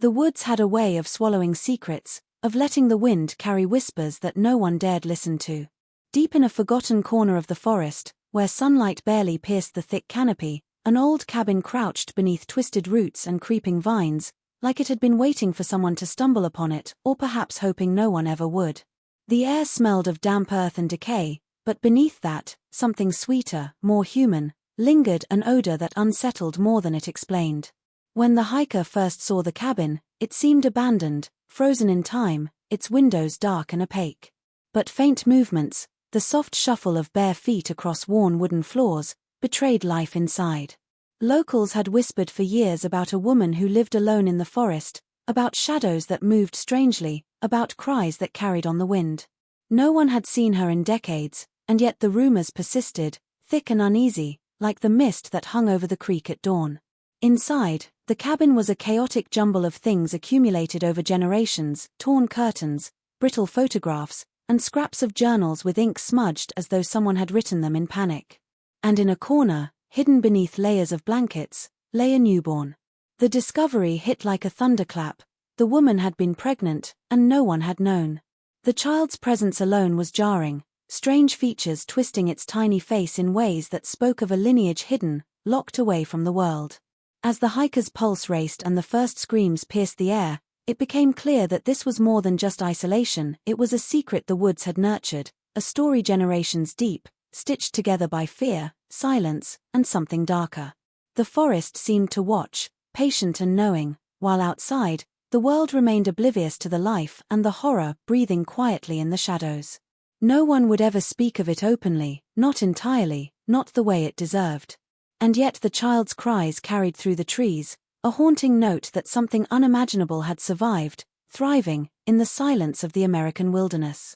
The woods had a way of swallowing secrets, of letting the wind carry whispers that no one dared listen to. Deep in a forgotten corner of the forest, where sunlight barely pierced the thick canopy, an old cabin crouched beneath twisted roots and creeping vines, like it had been waiting for someone to stumble upon it, or perhaps hoping no one ever would. The air smelled of damp earth and decay, but beneath that, something sweeter, more human, lingered, an odor that unsettled more than it explained. When the hiker first saw the cabin, it seemed abandoned, frozen in time, its windows dark and opaque. But faint movements, the soft shuffle of bare feet across worn wooden floors, betrayed life inside. Locals had whispered for years about a woman who lived alone in the forest, about shadows that moved strangely, about cries that carried on the wind. No one had seen her in decades, and yet the rumors persisted, thick and uneasy, like the mist that hung over the creek at dawn. Inside, the cabin was a chaotic jumble of things accumulated over generations: torn curtains, brittle photographs, and scraps of journals with ink smudged as though someone had written them in panic. And in a corner, hidden beneath layers of blankets, lay a newborn. The discovery hit like a thunderclap. The woman had been pregnant, and no one had known. The child's presence alone was jarring, strange features twisting its tiny face in ways that spoke of a lineage hidden, locked away from the world. As the hiker's pulse raced and the first screams pierced the air, it became clear that this was more than just isolation. It was a secret the woods had nurtured, a story generations deep, stitched together by fear, silence, and something darker. The forest seemed to watch, patient and knowing, while outside, the world remained oblivious to the life and the horror breathing quietly in the shadows. No one would ever speak of it openly, not entirely, not the way it deserved. And yet the child's cries carried through the trees, a haunting note that something unimaginable had survived, thriving, in the silence of the American wilderness.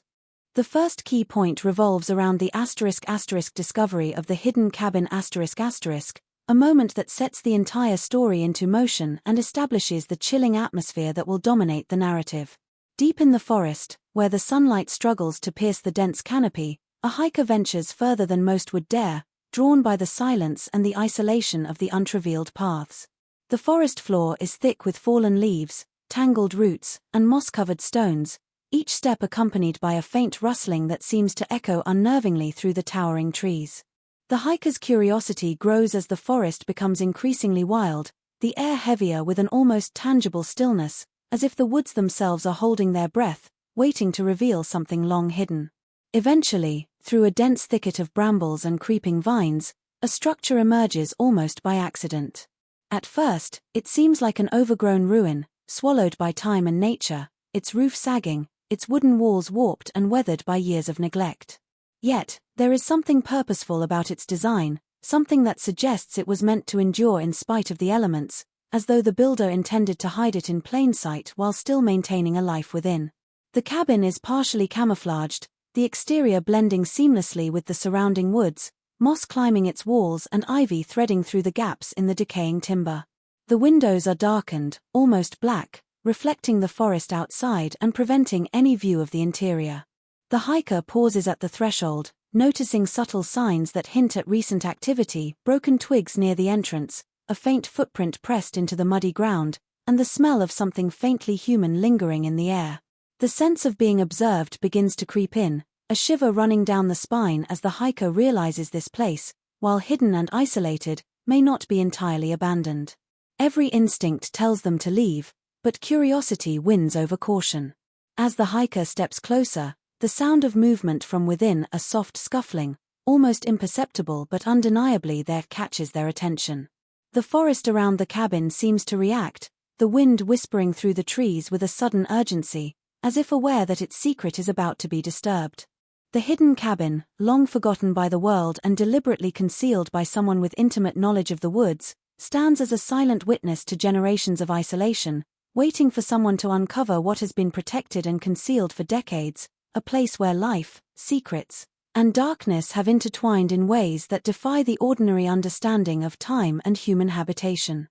The first key point revolves around the *** discovery of the hidden cabin ***, a moment that sets the entire story into motion and establishes the chilling atmosphere that will dominate the narrative. Deep in the forest, where the sunlight struggles to pierce the dense canopy, a hiker ventures further than most would dare, drawn by the silence and the isolation of the untraveled paths. The forest floor is thick with fallen leaves, tangled roots, and moss-covered stones, each step accompanied by a faint rustling that seems to echo unnervingly through the towering trees. The hiker's curiosity grows as the forest becomes increasingly wild, the air heavier with an almost tangible stillness, as if the woods themselves are holding their breath, waiting to reveal something long hidden. Eventually, through a dense thicket of brambles and creeping vines, a structure emerges almost by accident. At first, it seems like an overgrown ruin, swallowed by time and nature, its roof sagging, its wooden walls warped and weathered by years of neglect. Yet, there is something purposeful about its design, something that suggests it was meant to endure in spite of the elements, as though the builder intended to hide it in plain sight while still maintaining a life within. The cabin is partially camouflaged, the exterior blending seamlessly with the surrounding woods, moss climbing its walls and ivy threading through the gaps in the decaying timber. The windows are darkened, almost black, reflecting the forest outside and preventing any view of the interior. The hiker pauses at the threshold, noticing subtle signs that hint at recent activity: broken twigs near the entrance, a faint footprint pressed into the muddy ground, and the smell of something faintly human lingering in the air. The sense of being observed begins to creep in, a shiver running down the spine as the hiker realizes this place, while hidden and isolated, may not be entirely abandoned. Every instinct tells them to leave, but curiosity wins over caution. As the hiker steps closer, the sound of movement from within, a soft scuffling, almost imperceptible but undeniably there, catches their attention. The forest around the cabin seems to react, the wind whispering through the trees with a sudden urgency, as if aware that its secret is about to be disturbed. The hidden cabin, long forgotten by the world and deliberately concealed by someone with intimate knowledge of the woods, stands as a silent witness to generations of isolation, waiting for someone to uncover what has been protected and concealed for decades, a place where life, secrets, and darkness have intertwined in ways that defy the ordinary understanding of time and human habitation.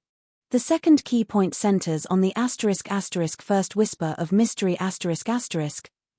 The second key point centers on the *** first whisper of mystery ***,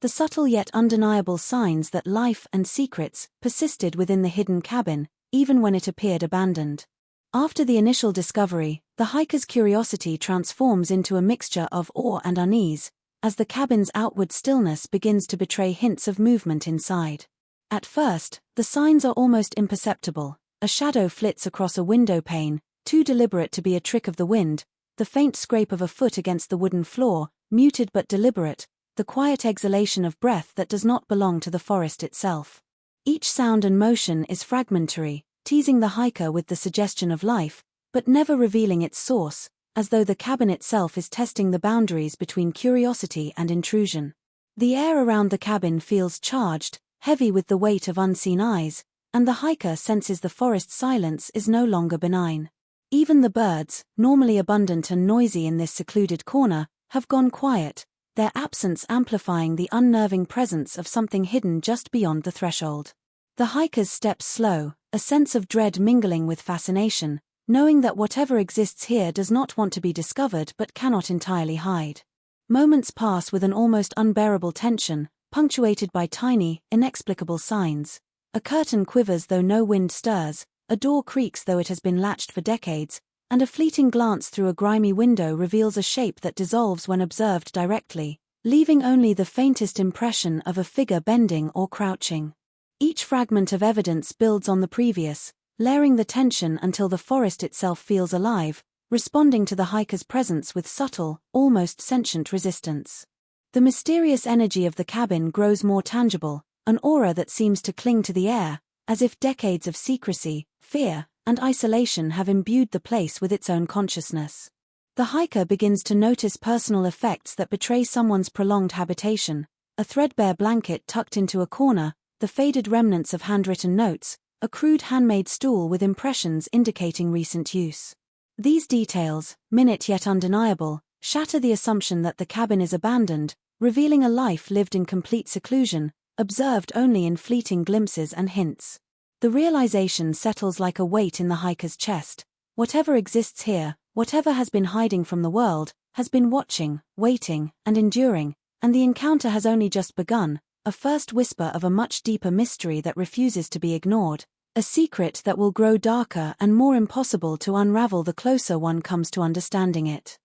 the subtle yet undeniable signs that life and secrets persisted within the hidden cabin, even when it appeared abandoned. After the initial discovery, The hiker's curiosity transforms into a mixture of awe and unease, as the cabin's outward stillness begins to betray hints of movement inside. At first, the signs are almost imperceptible. A shadow flits across a window pane, too deliberate to be a trick of the wind, the faint scrape of a foot against the wooden floor, muted but deliberate, the quiet exhalation of breath that does not belong to the forest itself. Each sound and motion is fragmentary, teasing the hiker with the suggestion of life, but never revealing its source, as though the cabin itself is testing the boundaries between curiosity and intrusion. The air around the cabin feels charged, heavy with the weight of unseen eyes, and the hiker senses the forest's silence is no longer benign. Even the birds, normally abundant and noisy in this secluded corner, have gone quiet, their absence amplifying the unnerving presence of something hidden just beyond the threshold. The hiker's steps slow, a sense of dread mingling with fascination, knowing that whatever exists here does not want to be discovered but cannot entirely hide. Moments pass with an almost unbearable tension, punctuated by tiny, inexplicable signs. A curtain quivers though no wind stirs, a door creaks though it has been latched for decades, and a fleeting glance through a grimy window reveals a shape that dissolves when observed directly, leaving only the faintest impression of a figure bending or crouching. Each fragment of evidence builds on the previous, layering the tension until the forest itself feels alive, responding to the hiker's presence with subtle, almost sentient resistance. The mysterious energy of the cabin grows more tangible, an aura that seems to cling to the air, as if decades of secrecy, fear, and isolation have imbued the place with its own consciousness. The hiker begins to notice personal effects that betray someone's prolonged habitation: a threadbare blanket tucked into a corner, the faded remnants of handwritten notes, a crude handmade stool with impressions indicating recent use. These details, minute yet undeniable, shatter the assumption that the cabin is abandoned, revealing a life lived in complete seclusion, observed only in fleeting glimpses and hints. The realization settles like a weight in the hiker's chest. Whatever exists here, whatever has been hiding from the world, has been watching, waiting, and enduring, and the encounter has only just begun, a first whisper of a much deeper mystery that refuses to be ignored, a secret that will grow darker and more impossible to unravel the closer one comes to understanding it.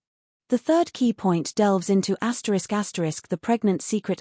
The third key point delves into the pregnant secret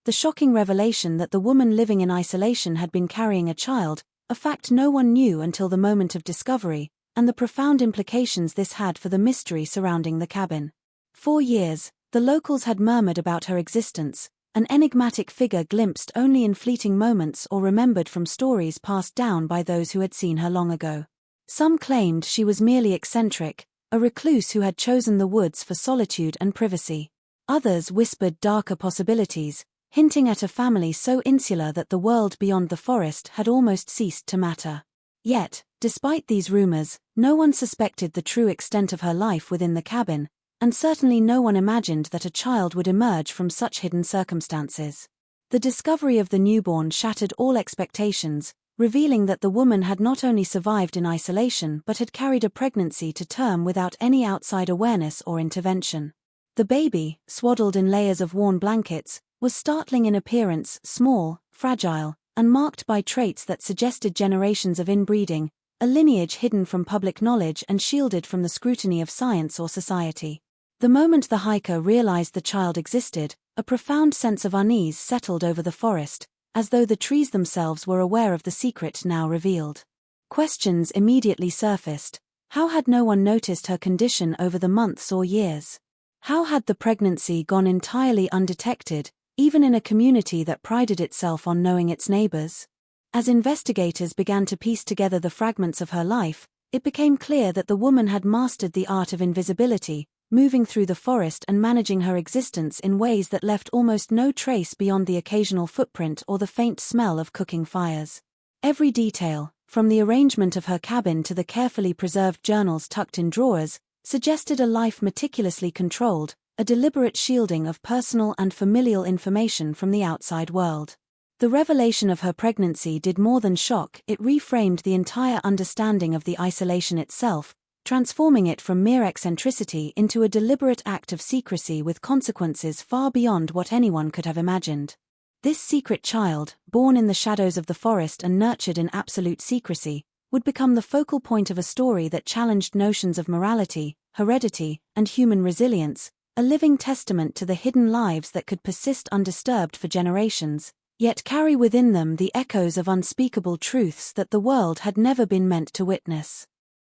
the shocking revelation that the woman living in isolation had been carrying a child, a fact no one knew until the moment of discovery, and the profound implications this had for the mystery surrounding the cabin. For years, the locals had murmured about her existence, an enigmatic figure glimpsed only in fleeting moments or remembered from stories passed down by those who had seen her long ago. Some claimed she was merely eccentric, a recluse who had chosen the woods for solitude and privacy. Others whispered darker possibilities, hinting at a family so insular that the world beyond the forest had almost ceased to matter. Yet, despite these rumors, no one suspected the true extent of her life within the cabin, and certainly no one imagined that a child would emerge from such hidden circumstances. The discovery of the newborn shattered all expectations, revealing that the woman had not only survived in isolation but had carried a pregnancy to term without any outside awareness or intervention. The baby, swaddled in layers of worn blankets, was startling in appearance, small, fragile, and marked by traits that suggested generations of inbreeding, a lineage hidden from public knowledge and shielded from the scrutiny of science or society. The moment the hiker realized the child existed, a profound sense of unease settled over the forest, as though the trees themselves were aware of the secret now revealed. Questions immediately surfaced. How had no one noticed her condition over the months or years? How had the pregnancy gone entirely undetected, even in a community that prided itself on knowing its neighbors? As investigators began to piece together the fragments of her life, it became clear that the woman had mastered the art of invisibility, moving through the forest and managing her existence in ways that left almost no trace beyond the occasional footprint or the faint smell of cooking fires. Every detail, from the arrangement of her cabin to the carefully preserved journals tucked in drawers, suggested a life meticulously controlled, a deliberate shielding of personal and familial information from the outside world. The revelation of her pregnancy did more than shock, it reframed the entire understanding of the isolation itself, transforming it from mere eccentricity into a deliberate act of secrecy with consequences far beyond what anyone could have imagined. This secret child, born in the shadows of the forest and nurtured in absolute secrecy, would become the focal point of a story that challenged notions of morality, heredity, and human resilience, a living testament to the hidden lives that could persist undisturbed for generations, yet carry within them the echoes of unspeakable truths that the world had never been meant to witness.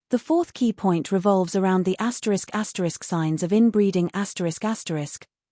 The fourth key point revolves around the *** signs of inbreeding ***,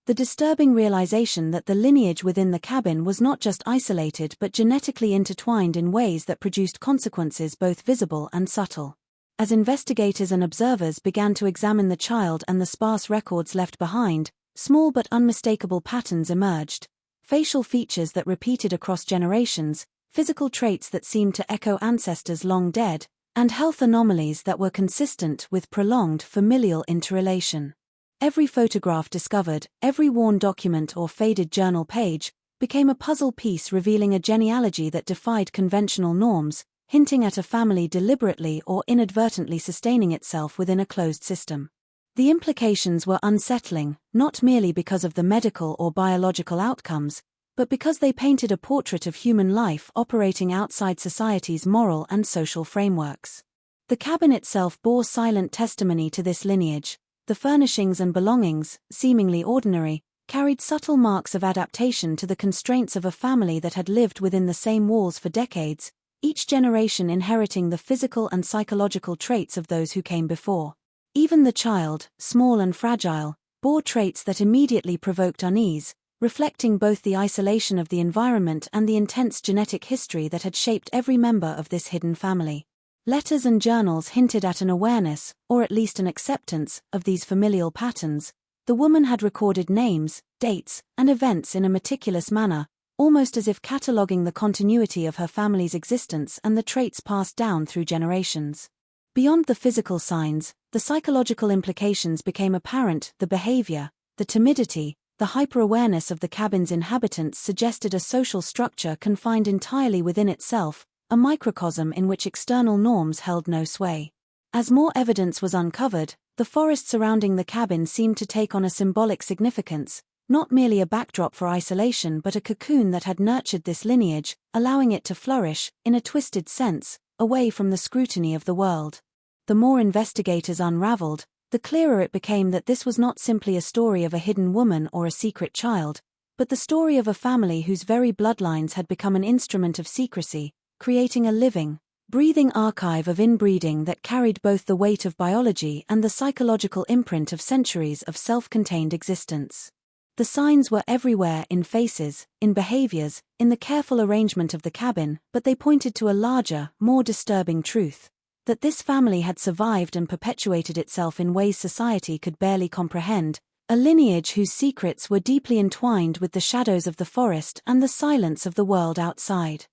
the disturbing realization that the lineage within the cabin was not just isolated but genetically intertwined in ways that produced consequences both visible and subtle. As investigators and observers began to examine the child and the sparse records left behind, small but unmistakable patterns emerged: facial features that repeated across generations, physical traits that seemed to echo ancestors long dead, and health anomalies that were consistent with prolonged familial interrelation. Every photograph discovered, every worn document or faded journal page, became a puzzle piece revealing a genealogy that defied conventional norms, hinting at a family deliberately or inadvertently sustaining itself within a closed system. The implications were unsettling, not merely because of the medical or biological outcomes, but because they painted a portrait of human life operating outside society's moral and social frameworks. The cabin itself bore silent testimony to this lineage. The furnishings and belongings, seemingly ordinary, carried subtle marks of adaptation to the constraints of a family that had lived within the same walls for decades, each generation inheriting the physical and psychological traits of those who came before. Even the child, small and fragile, bore traits that immediately provoked unease, reflecting both the isolation of the environment and the intense genetic history that had shaped every member of this hidden family. Letters and journals hinted at an awareness, or at least an acceptance, of these familial patterns. The woman had recorded names, dates, and events in a meticulous manner, almost as if cataloguing the continuity of her family's existence and the traits passed down through generations. Beyond the physical signs, the psychological implications became apparent. The behavior, the timidity, the hyper-awareness of the cabin's inhabitants suggested a social structure confined entirely within itself, a microcosm in which external norms held no sway. As more evidence was uncovered, the forest surrounding the cabin seemed to take on a symbolic significance, not merely a backdrop for isolation but a cocoon that had nurtured this lineage, allowing it to flourish, in a twisted sense, away from the scrutiny of the world. The more investigators unraveled, the clearer it became that this was not simply a story of a hidden woman or a secret child, but the story of a family whose very bloodlines had become an instrument of secrecy, creating a living, breathing archive of inbreeding that carried both the weight of biology and the psychological imprint of centuries of self-contained existence. The signs were everywhere, in faces, in behaviors, in the careful arrangement of the cabin, but they pointed to a larger, more disturbing truth: that this family had survived and perpetuated itself in ways society could barely comprehend, a lineage whose secrets were deeply entwined with the shadows of the forest and the silence of the world outside.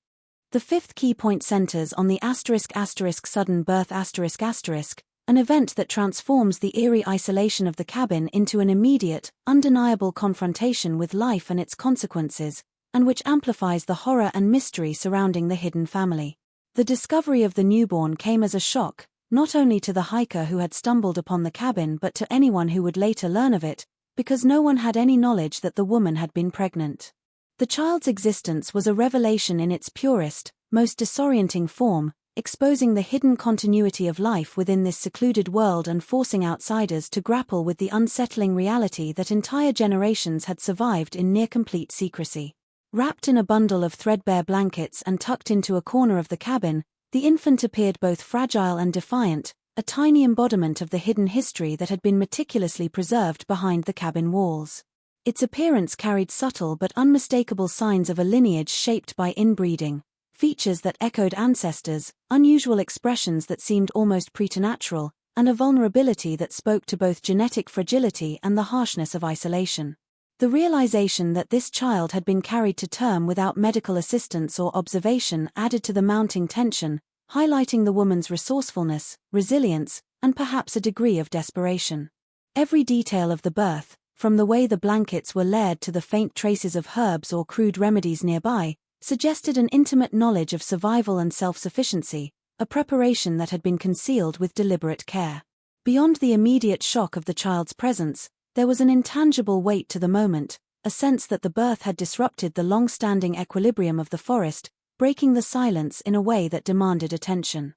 The fifth key point centers on the *** sudden birth ***, an event that transforms the eerie isolation of the cabin into an immediate, undeniable confrontation with life and its consequences, and which amplifies the horror and mystery surrounding the hidden family. The discovery of the newborn came as a shock, not only to the hiker who had stumbled upon the cabin but to anyone who would later learn of it, because no one had any knowledge that the woman had been pregnant. The child's existence was a revelation in its purest, most disorienting form, exposing the hidden continuity of life within this secluded world and forcing outsiders to grapple with the unsettling reality that entire generations had survived in near-complete secrecy. Wrapped in a bundle of threadbare blankets and tucked into a corner of the cabin, the infant appeared both fragile and defiant, a tiny embodiment of the hidden history that had been meticulously preserved behind the cabin walls. Its appearance carried subtle but unmistakable signs of a lineage shaped by inbreeding, features that echoed ancestors, unusual expressions that seemed almost preternatural, and a vulnerability that spoke to both genetic fragility and the harshness of isolation. The realization that this child had been carried to term without medical assistance or observation added to the mounting tension, highlighting the woman's resourcefulness, resilience, and perhaps a degree of desperation. Every detail of the birth, from the way the blankets were layered to the faint traces of herbs or crude remedies nearby, suggested an intimate knowledge of survival and self-sufficiency, a preparation that had been concealed with deliberate care. Beyond the immediate shock of the child's presence, there was an intangible weight to the moment, a sense that the birth had disrupted the long-standing equilibrium of the forest, breaking the silence in a way that demanded attention.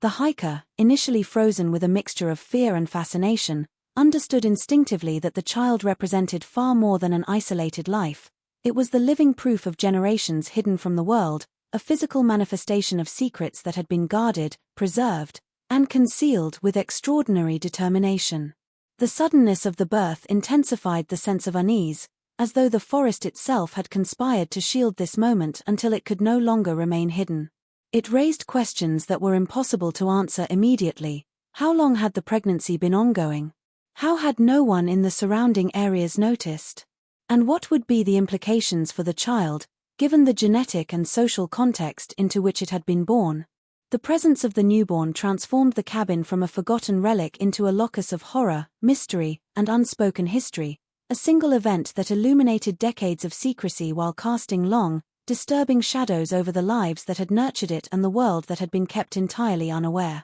The hiker, initially frozen with a mixture of fear and fascination, understood instinctively that the child represented far more than an isolated life. It was the living proof of generations hidden from the world, a physical manifestation of secrets that had been guarded, preserved, and concealed with extraordinary determination. The suddenness of the birth intensified the sense of unease, as though the forest itself had conspired to shield this moment until it could no longer remain hidden. It raised questions that were impossible to answer immediately. How long had the pregnancy been ongoing? How had no one in the surrounding areas noticed? And what would be the implications for the child, given the genetic and social context into which it had been born? The presence of the newborn transformed the cabin from a forgotten relic into a locus of horror, mystery, and unspoken history, a single event that illuminated decades of secrecy while casting long, disturbing shadows over the lives that had nurtured it and the world that had been kept entirely unaware.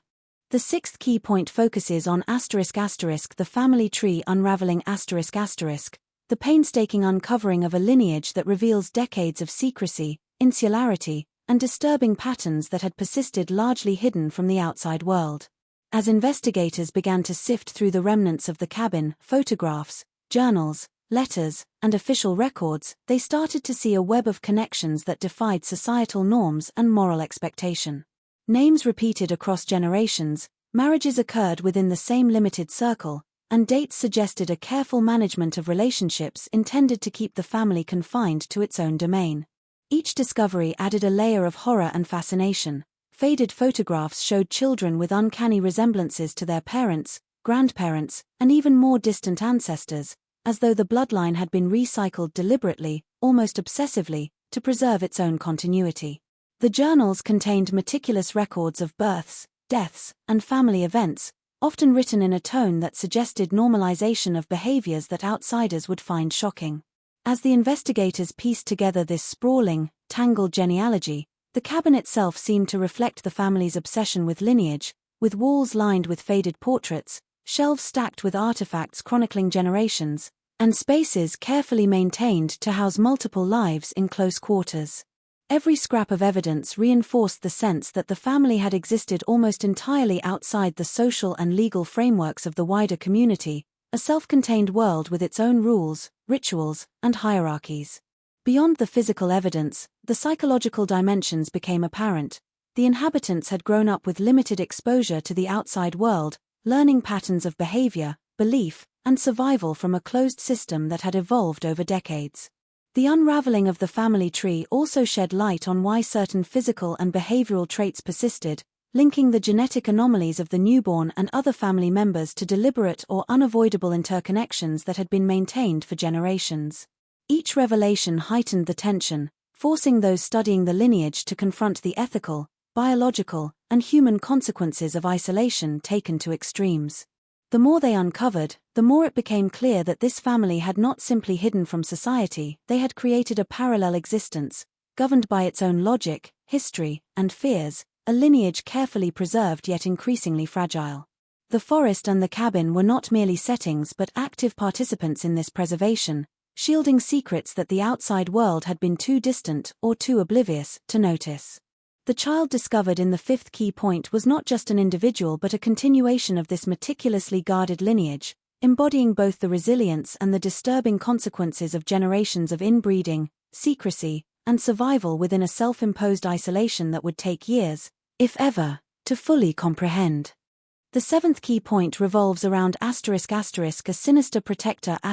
The sixth key point focuses on ***, the family tree unraveling ***, the painstaking uncovering of a lineage that reveals decades of secrecy, insularity, and disturbing patterns that had persisted largely hidden from the outside world. As investigators began to sift through the remnants of the cabin, photographs, journals, letters, and official records, they started to see a web of connections that defied societal norms and moral expectation. Names repeated across generations, marriages occurred within the same limited circle, and dates suggested a careful management of relationships intended to keep the family confined to its own domain. Each discovery added a layer of horror and fascination. Faded photographs showed children with uncanny resemblances to their parents, grandparents, and even more distant ancestors, as though the bloodline had been recycled deliberately, almost obsessively, to preserve its own continuity. The journals contained meticulous records of births, deaths, and family events, often written in a tone that suggested normalization of behaviors that outsiders would find shocking. As the investigators pieced together this sprawling, tangled genealogy, the cabin itself seemed to reflect the family's obsession with lineage, with walls lined with faded portraits, shelves stacked with artifacts chronicling generations, and spaces carefully maintained to house multiple lives in close quarters. Every scrap of evidence reinforced the sense that the family had existed almost entirely outside the social and legal frameworks of the wider community, a self-contained world with its own rules, rituals, and hierarchies. Beyond the physical evidence, the psychological dimensions became apparent. The inhabitants had grown up with limited exposure to the outside world, learning patterns of behavior, belief, and survival from a closed system that had evolved over decades. The unraveling of the family tree also shed light on why certain physical and behavioral traits persisted, linking the genetic anomalies of the newborn and other family members to deliberate or unavoidable interconnections that had been maintained for generations. Each revelation heightened the tension, forcing those studying the lineage to confront the ethical, biological, and human consequences of isolation taken to extremes. The more they uncovered, the more it became clear that this family had not simply hidden from society, they had created a parallel existence, governed by its own logic, history, and fears, a lineage carefully preserved yet increasingly fragile. The forest and the cabin were not merely settings but active participants in this preservation, shielding secrets that the outside world had been too distant or too oblivious to notice. The child discovered in the fifth key point was not just an individual but a continuation of this meticulously guarded lineage, embodying both the resilience and the disturbing consequences of generations of inbreeding, secrecy, and survival within a self-imposed isolation that would take years, if ever, to fully comprehend. The seventh key point revolves around ***, a sinister protector ***,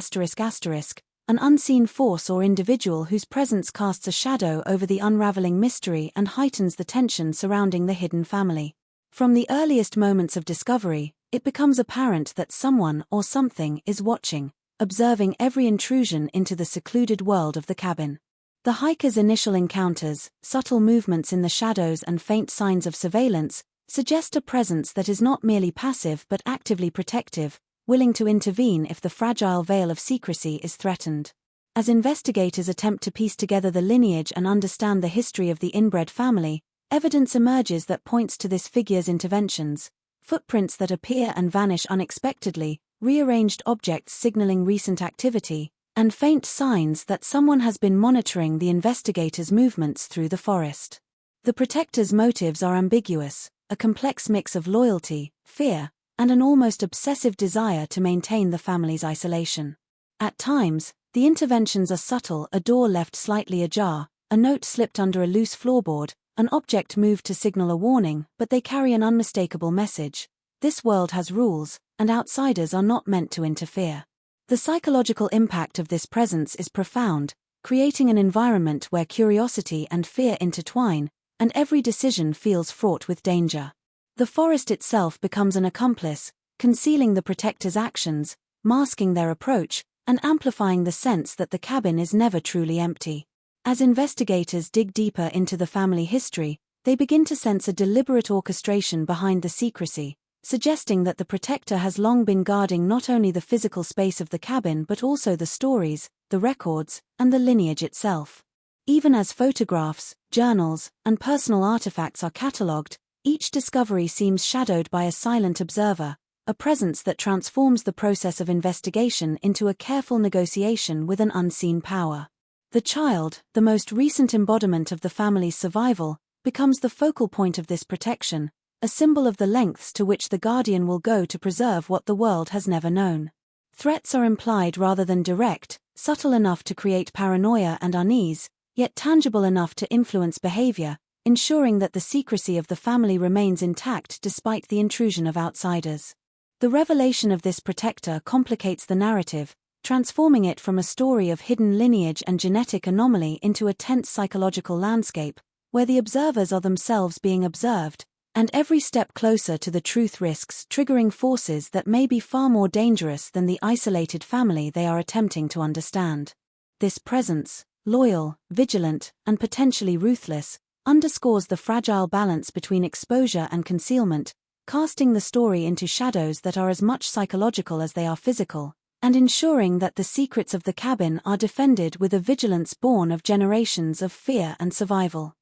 an unseen force or individual whose presence casts a shadow over the unraveling mystery and heightens the tension surrounding the hidden family. From the earliest moments of discovery, it becomes apparent that someone or something is watching, observing every intrusion into the secluded world of the cabin. The hiker's initial encounters, subtle movements in the shadows and faint signs of surveillance, suggest a presence that is not merely passive but actively protective, willing to intervene if the fragile veil of secrecy is threatened. As investigators attempt to piece together the lineage and understand the history of the inbred family, evidence emerges that points to this figure's interventions: footprints that appear and vanish unexpectedly, rearranged objects signaling recent activity, and faint signs that someone has been monitoring the investigators' movements through the forest. The protector's motives are ambiguous. a complex mix of loyalty, fear, and an almost obsessive desire to maintain the family's isolation. At times, the interventions are subtle: a door left slightly ajar, a note slipped under a loose floorboard, an object moved to signal a warning, but they carry an unmistakable message. This world has rules, and outsiders are not meant to interfere. The psychological impact of this presence is profound, creating an environment where curiosity and fear intertwine, and every decision feels fraught with danger. The forest itself becomes an accomplice, concealing the protector's actions, masking their approach, and amplifying the sense that the cabin is never truly empty. As investigators dig deeper into the family history, they begin to sense a deliberate orchestration behind the secrecy, suggesting that the protector has long been guarding not only the physical space of the cabin but also the stories, the records, and the lineage itself. Even as photographs, journals, and personal artifacts are catalogued, each discovery seems shadowed by a silent observer, a presence that transforms the process of investigation into a careful negotiation with an unseen power. The child, the most recent embodiment of the family's survival, becomes the focal point of this protection, a symbol of the lengths to which the guardian will go to preserve what the world has never known. Threats are implied rather than direct, subtle enough to create paranoia and unease, yet tangible enough to influence behavior, ensuring that the secrecy of the family remains intact despite the intrusion of outsiders. The revelation of this protector complicates the narrative, transforming it from a story of hidden lineage and genetic anomaly into a tense psychological landscape, where the observers are themselves being observed, and every step closer to the truth risks triggering forces that may be far more dangerous than the isolated family they are attempting to understand. This presence, loyal, vigilant, and potentially ruthless, underscores the fragile balance between exposure and concealment, casting the story into shadows that are as much psychological as they are physical, and ensuring that the secrets of the cabin are defended with a vigilance born of generations of fear and survival.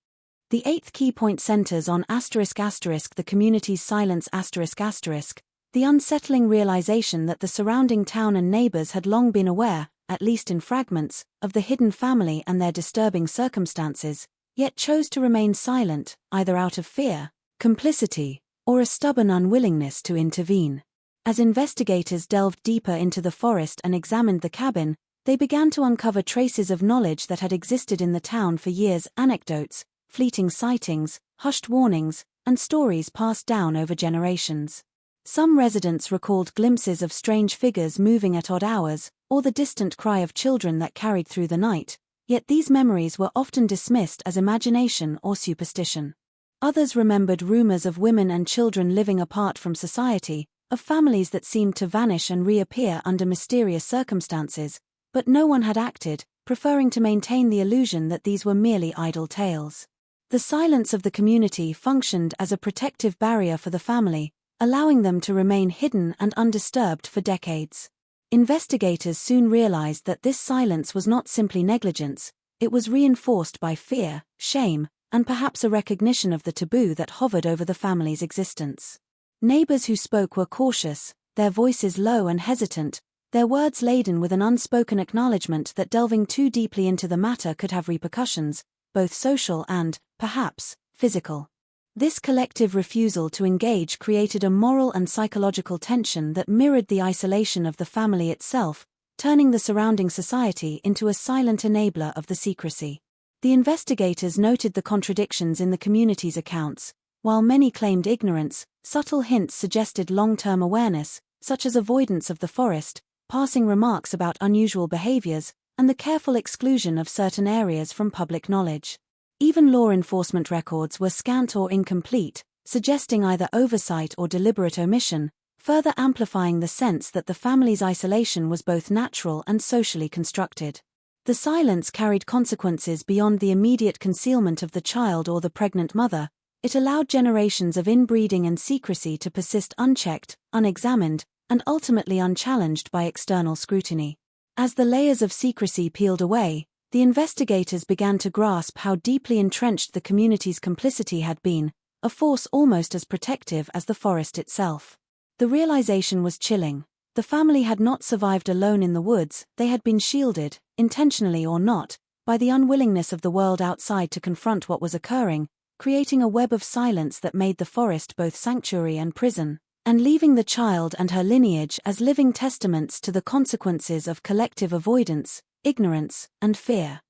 The eighth key point centers on ***, the community's silence ***, the unsettling realization that the surrounding town and neighbors had long been aware, at least in fragments, of the hidden family and their disturbing circumstances, yet chose to remain silent, either out of fear, complicity, or a stubborn unwillingness to intervene. As investigators delved deeper into the forest and examined the cabin, they began to uncover traces of knowledge that had existed in the town for years: anecdotes, fleeting sightings, hushed warnings, and stories passed down over generations. Some residents recalled glimpses of strange figures moving at odd hours, or the distant cry of children that carried through the night, yet these memories were often dismissed as imagination or superstition. Others remembered rumors of women and children living apart from society, of families that seemed to vanish and reappear under mysterious circumstances, but no one had acted, preferring to maintain the illusion that these were merely idle tales. The silence of the community functioned as a protective barrier for the family, allowing them to remain hidden and undisturbed for decades. Investigators soon realized that this silence was not simply negligence, it was reinforced by fear, shame, and perhaps a recognition of the taboo that hovered over the family's existence. Neighbors who spoke were cautious, their voices low and hesitant, their words laden with an unspoken acknowledgement that delving too deeply into the matter could have repercussions, both social and, perhaps, physical. This collective refusal to engage created a moral and psychological tension that mirrored the isolation of the family itself, turning the surrounding society into a silent enabler of the secrecy. The investigators noted the contradictions in the community's accounts. While many claimed ignorance, subtle hints suggested long-term awareness, such as avoidance of the forest, passing remarks about unusual behaviors, and the careful exclusion of certain areas from public knowledge. Even law enforcement records were scant or incomplete, suggesting either oversight or deliberate omission, further amplifying the sense that the family's isolation was both natural and socially constructed. The silence carried consequences beyond the immediate concealment of the child or the pregnant mother. It allowed generations of inbreeding and secrecy to persist unchecked, unexamined, and ultimately unchallenged by external scrutiny. As the layers of secrecy peeled away, the investigators began to grasp how deeply entrenched the community's complicity had been, a force almost as protective as the forest itself. The realization was chilling. The family had not survived alone in the woods, they had been shielded, intentionally or not, by the unwillingness of the world outside to confront what was occurring, creating a web of silence that made the forest both sanctuary and prison, and leaving the child and her lineage as living testaments to the consequences of collective avoidance, ignorance, and fear.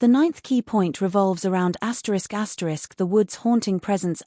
The ninth key point revolves around the wood's haunting presence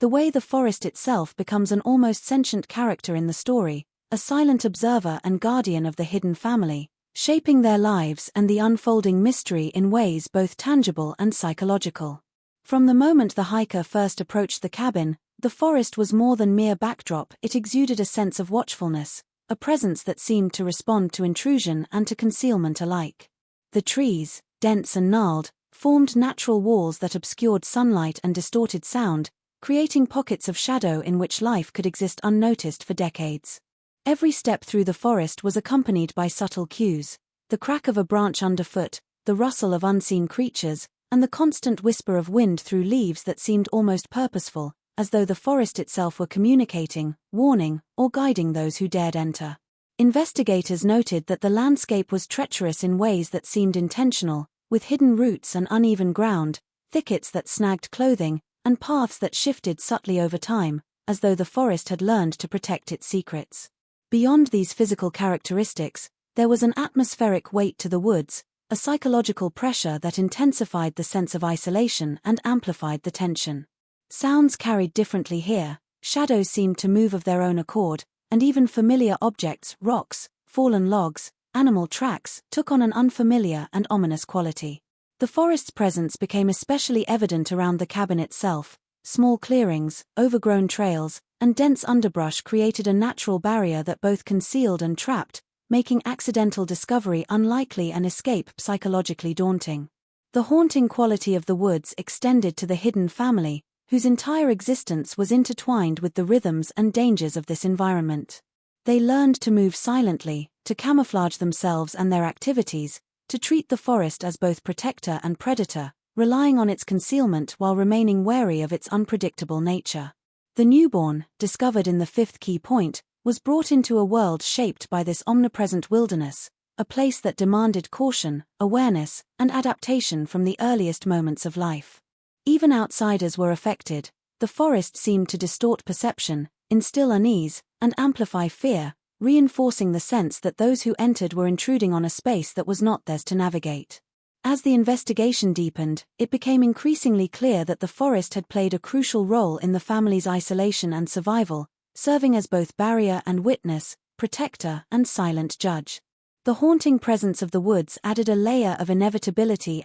the way the forest itself becomes an almost sentient character in the story, a silent observer and guardian of the hidden family, shaping their lives and the unfolding mystery in ways both tangible and psychological. From the moment the hiker first approached the cabin, the forest was more than mere backdrop. It exuded a sense of watchfulness, a presence that seemed to respond to intrusion and to concealment alike. The trees, dense and gnarled, formed natural walls that obscured sunlight and distorted sound, creating pockets of shadow in which life could exist unnoticed for decades. Every step through the forest was accompanied by subtle cues: the crack of a branch underfoot, the rustle of unseen creatures, and the constant whisper of wind through leaves that seemed almost purposeful, as though the forest itself were communicating, warning, or guiding those who dared enter. Investigators noted that the landscape was treacherous in ways that seemed intentional, with hidden roots and uneven ground, thickets that snagged clothing, and paths that shifted subtly over time, as though the forest had learned to protect its secrets. Beyond these physical characteristics, there was an atmospheric weight to the woods, a psychological pressure that intensified the sense of isolation and amplified the tension. Sounds carried differently here, shadows seemed to move of their own accord, and even familiar objects, rocks, fallen logs, animal tracks, took on an unfamiliar and ominous quality. The forest's presence became especially evident around the cabin itself. Small clearings, overgrown trails, and dense underbrush created a natural barrier that both concealed and trapped, making accidental discovery unlikely and escape psychologically daunting. The haunting quality of the woods extended to the hidden family, whose entire existence was intertwined with the rhythms and dangers of this environment. They learned to move silently, to camouflage themselves and their activities, to treat the forest as both protector and predator, relying on its concealment while remaining wary of its unpredictable nature. The newborn, discovered in the fifth key point, was brought into a world shaped by this omnipresent wilderness, a place that demanded caution, awareness, and adaptation from the earliest moments of life. Even outsiders were affected. The forest seemed to distort perception, instill unease, and amplify fear, reinforcing the sense that those who entered were intruding on a space that was not theirs to navigate. As the investigation deepened, it became increasingly clear that the forest had played a crucial role in the family's isolation and survival, serving as both barrier and witness, protector and silent judge. The haunting presence of the woods added a layer of inevitability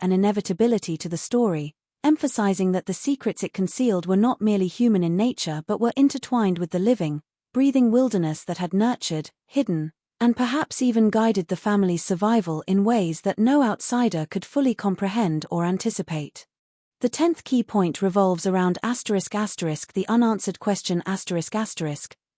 to the story, emphasizing that the secrets it concealed were not merely human in nature but were intertwined with the living, breathing wilderness that had nurtured, hidden, and perhaps even guided the family's survival in ways that no outsider could fully comprehend or anticipate. The 10th key point revolves around the unanswered question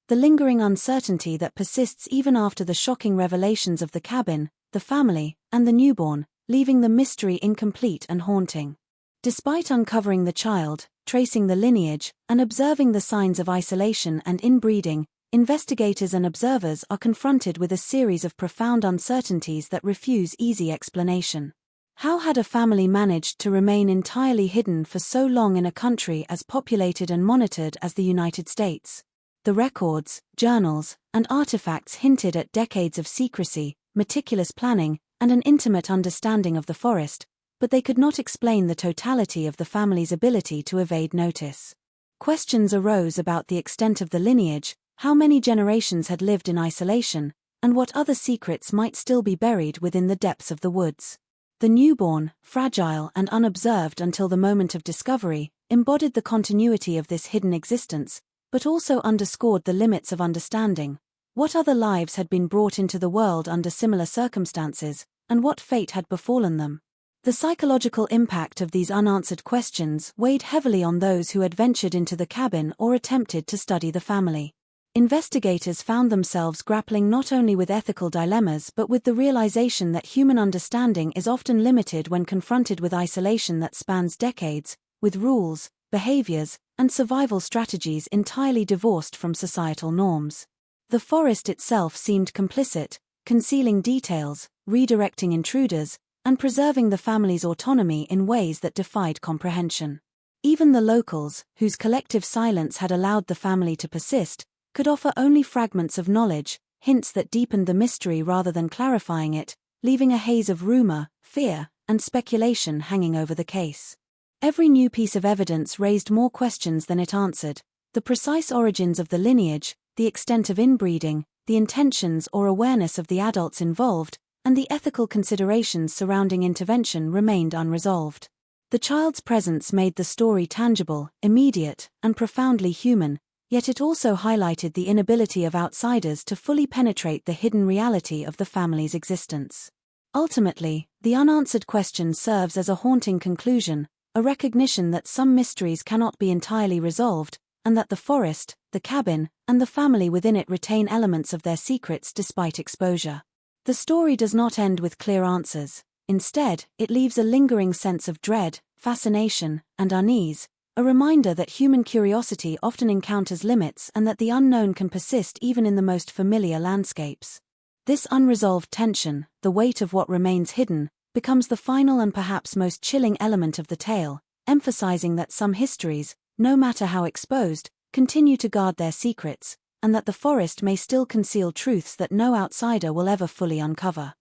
the lingering uncertainty that persists even after the shocking revelations of the cabin, the family, and the newborn, leaving the mystery incomplete and haunting. Despite uncovering the child, tracing the lineage, and observing the signs of isolation and inbreeding, investigators and observers are confronted with a series of profound uncertainties that refuse easy explanation. How had a family managed to remain entirely hidden for so long in a country as populated and monitored as the United States? The records, journals, and artifacts hinted at decades of secrecy, meticulous planning, and an intimate understanding of the forest, but they could not explain the totality of the family's ability to evade notice. Questions arose about the extent of the lineage, how many generations had lived in isolation, and what other secrets might still be buried within the depths of the woods. The newborn, fragile and unobserved until the moment of discovery, embodied the continuity of this hidden existence, but also underscored the limits of understanding. What other lives had been brought into the world under similar circumstances, and what fate had befallen them? The psychological impact of these unanswered questions weighed heavily on those who had ventured into the cabin or attempted to study the family. Investigators found themselves grappling not only with ethical dilemmas but with the realization that human understanding is often limited when confronted with isolation that spans decades, with rules, behaviors, and survival strategies entirely divorced from societal norms. The forest itself seemed complicit, concealing details, redirecting intruders, and preserving the family's autonomy in ways that defied comprehension. Even the locals, whose collective silence had allowed the family to persist, could offer only fragments of knowledge, hints that deepened the mystery rather than clarifying it, leaving a haze of rumor, fear, and speculation hanging over the case. Every new piece of evidence raised more questions than it answered. The precise origins of the lineage, the extent of inbreeding, the intentions or awareness of the adults involved, and the ethical considerations surrounding intervention remained unresolved. The child's presence made the story tangible, immediate, and profoundly human, yet it also highlighted the inability of outsiders to fully penetrate the hidden reality of the family's existence. Ultimately, the unanswered question serves as a haunting conclusion, a recognition that some mysteries cannot be entirely resolved, and that the forest, the cabin, and the family within it retain elements of their secrets despite exposure. The story does not end with clear answers. Instead, it leaves a lingering sense of dread, fascination, and unease, a reminder that human curiosity often encounters limits and that the unknown can persist even in the most familiar landscapes. This unresolved tension, the weight of what remains hidden, becomes the final and perhaps most chilling element of the tale, emphasizing that some histories, no matter how exposed, continue to guard their secrets, and that the forest may still conceal truths that no outsider will ever fully uncover.